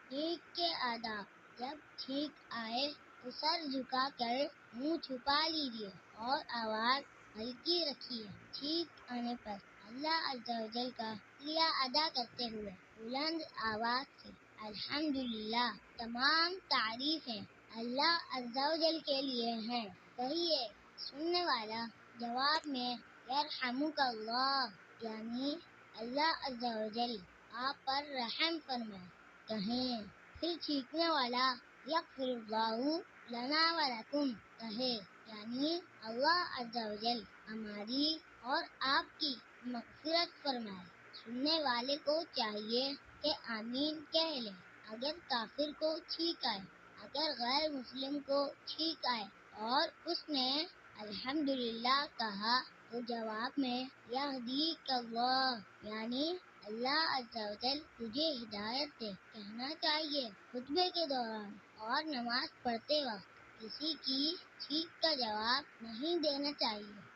چھینک کے آداب: جب چھینک آئے تو سر جھکا کر منہ چھپا لیجیے اور آواز ہلکی رکھیے۔ چھینک آنے پر اللہ عز و جل کا شکریہ ادا کرتے ہوئے بلند آواز سے الحمدللہ، تمام تعریفیں اللہ عز و جل کے لیے ہیں، کہیے۔ سننے والا جواب میں یرحمک اللہ، یعنی اللہ عز و جل آپ پر رحم فرمائے، کہیں۔ پھر چھینکنے والا یغفر اللہ لنا ولکم کہے، یعنی اللہ عز و جل ہماری اور آپ کی مغفرت فرمائے۔ سننے والے کو چاہیے کہ آمین کہہ لے اگر کافر کو چھینک آئے۔ اگر غیر مسلم کو چھینک آئے اور اس نے الحمدللہ کہا تو جواب میں یہدیک اللہ، یعنی اللہ عز و جل تجھے ہدایت دے کہنا چاہیے۔ خطبے کے دوران اور نماز پڑھتے وقت کسی کی چھینک کا جواب نہیں دینا چاہیے۔